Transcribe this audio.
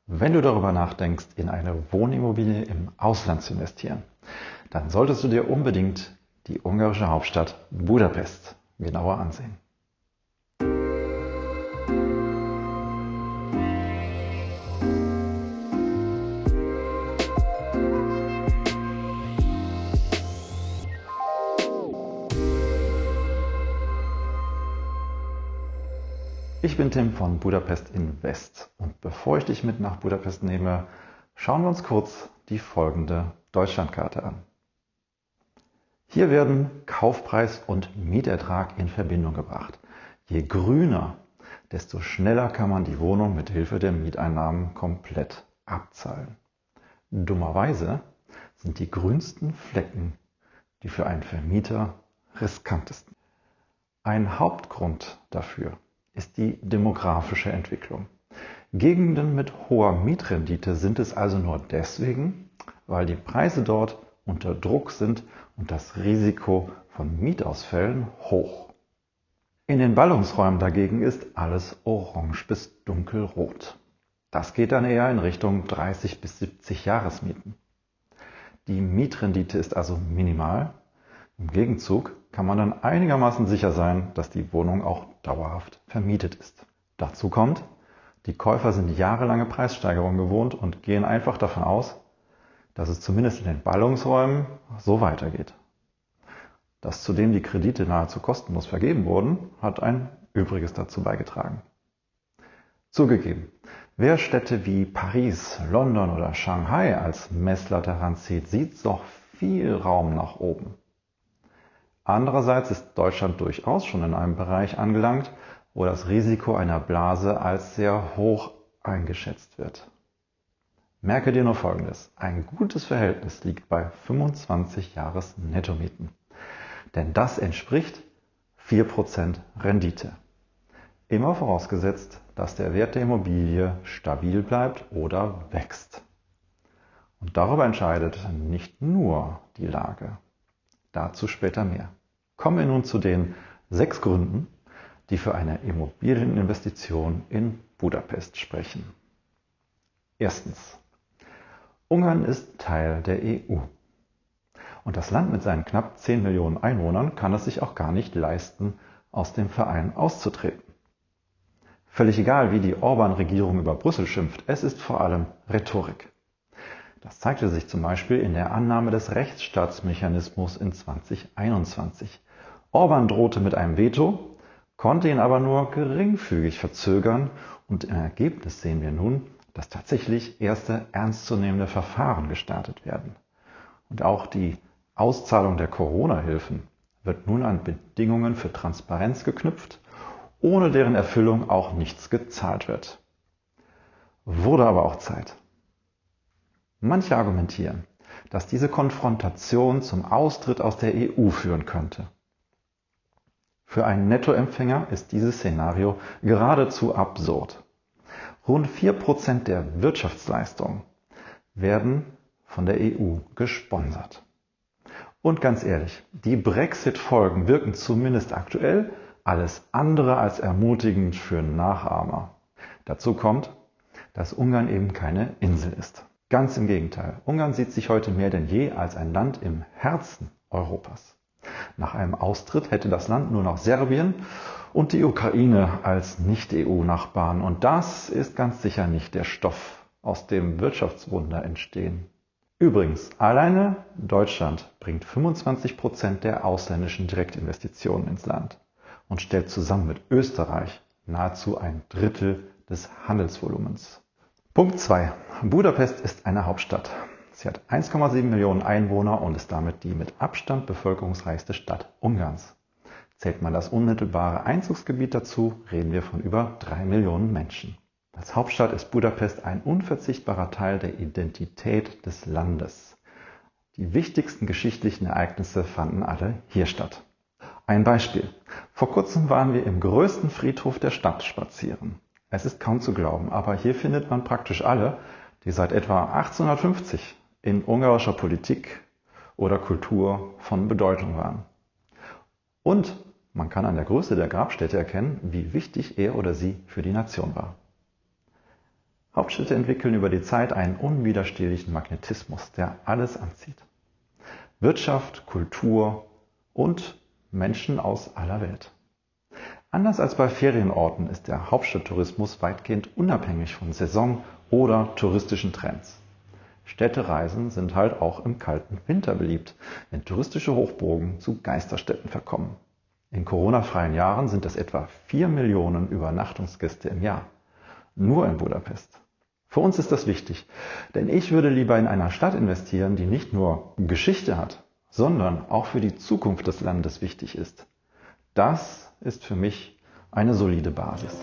Wenn du darüber nachdenkst, in eine Wohnimmobilie im Ausland zu investieren, dann solltest du dir unbedingt die ungarische Hauptstadt Budapest genauer ansehen. Ich bin Tim von Budapest Invest und bevor ich dich mit nach Budapest nehme, schauen wir uns kurz die folgende Deutschlandkarte an. Hier werden Kaufpreis und Mietertrag in Verbindung gebracht. Je grüner, desto schneller kann man die Wohnung mit Hilfe der Mieteinnahmen komplett abzahlen. Dummerweise sind die grünsten Flecken die für einen Vermieter riskantesten. Ein Hauptgrund dafür ist die demografische Entwicklung. Gegenden mit hoher Mietrendite sind es also nur deswegen, weil die Preise dort unter Druck sind und das Risiko von Mietausfällen hoch. In den Ballungsräumen dagegen ist alles orange bis dunkelrot. Das geht dann eher in Richtung 30 bis 70 Jahresmieten. Die Mietrendite ist also minimal. Im Gegenzug kann man dann einigermaßen sicher sein, dass die Wohnung auch dauerhaft vermietet ist. Dazu kommt, die Käufer sind jahrelange Preissteigerungen gewohnt und gehen einfach davon aus, dass es zumindest in den Ballungsräumen so weitergeht. Dass zudem die Kredite nahezu kostenlos vergeben wurden, hat ein Übriges dazu beigetragen. Zugegeben, wer Städte wie Paris, London oder Shanghai als Messlatte heranzieht, sieht noch viel Raum nach oben. Andererseits ist Deutschland durchaus schon in einem Bereich angelangt, wo das Risiko einer Blase als sehr hoch eingeschätzt wird. Merke dir nur Folgendes: Ein gutes Verhältnis liegt bei 25 Jahres-Nettomieten. Denn das entspricht 4% Rendite. Immer vorausgesetzt, dass der Wert der Immobilie stabil bleibt oder wächst. Und darüber entscheidet nicht nur die Lage. Dazu später mehr. Kommen wir nun zu den 6 Gründen, die für eine Immobilieninvestition in Budapest sprechen. Erstens. Ungarn ist Teil der EU. Und das Land mit seinen knapp 10 Millionen Einwohnern kann es sich auch gar nicht leisten, aus dem Verein auszutreten. Völlig egal, wie die Orban-Regierung über Brüssel schimpft, es ist vor allem Rhetorik. Das zeigte sich zum Beispiel in der Annahme des Rechtsstaatsmechanismus in 2021. Orban drohte mit einem Veto, konnte ihn aber nur geringfügig verzögern und im Ergebnis sehen wir nun, dass tatsächlich erste ernstzunehmende Verfahren gestartet werden. Und auch die Auszahlung der Corona-Hilfen wird nun an Bedingungen für Transparenz geknüpft, ohne deren Erfüllung auch nichts gezahlt wird. Wurde aber auch Zeit. Manche argumentieren, dass diese Konfrontation zum Austritt aus der EU führen könnte. Für einen Nettoempfänger ist dieses Szenario geradezu absurd. Rund 4% der Wirtschaftsleistungen werden von der EU gesponsert. Und ganz ehrlich, die Brexit-Folgen wirken zumindest aktuell alles andere als ermutigend für Nachahmer. Dazu kommt, dass Ungarn eben keine Insel ist. Ganz im Gegenteil, Ungarn sieht sich heute mehr denn je als ein Land im Herzen Europas. Nach einem Austritt hätte das Land nur noch Serbien und die Ukraine als Nicht-EU-Nachbarn. Und das ist ganz sicher nicht der Stoff, aus dem Wirtschaftswunder entstehen. Übrigens, alleine Deutschland bringt 25% der ausländischen Direktinvestitionen ins Land und stellt zusammen mit Österreich nahezu ein Drittel des Handelsvolumens. Punkt 2. Budapest ist eine Hauptstadt. Sie hat 1,7 Millionen Einwohner und ist damit die mit Abstand bevölkerungsreichste Stadt Ungarns. Zählt man das unmittelbare Einzugsgebiet dazu, reden wir von über 3 Millionen Menschen. Als Hauptstadt ist Budapest ein unverzichtbarer Teil der Identität des Landes. Die wichtigsten geschichtlichen Ereignisse fanden alle hier statt. Ein Beispiel. Vor kurzem waren wir im größten Friedhof der Stadt spazieren. Es ist kaum zu glauben, aber hier findet man praktisch alle, die seit etwa 1850 in ungarischer Politik oder Kultur von Bedeutung waren. Und man kann an der Größe der Grabstätte erkennen, wie wichtig er oder sie für die Nation war. Hauptstädte entwickeln über die Zeit einen unwiderstehlichen Magnetismus, der alles anzieht. Wirtschaft, Kultur und Menschen aus aller Welt. Anders als bei Ferienorten ist der Hauptstadttourismus weitgehend unabhängig von Saison oder touristischen Trends. Städtereisen sind halt auch im kalten Winter beliebt, wenn touristische Hochburgen zu Geisterstädten verkommen. In Corona-freien Jahren sind es etwa 4 Millionen Übernachtungsgäste im Jahr. Nur in Budapest. Für uns ist das wichtig, denn ich würde lieber in einer Stadt investieren, die nicht nur Geschichte hat, sondern auch für die Zukunft des Landes wichtig ist. Das ist für mich eine solide Basis.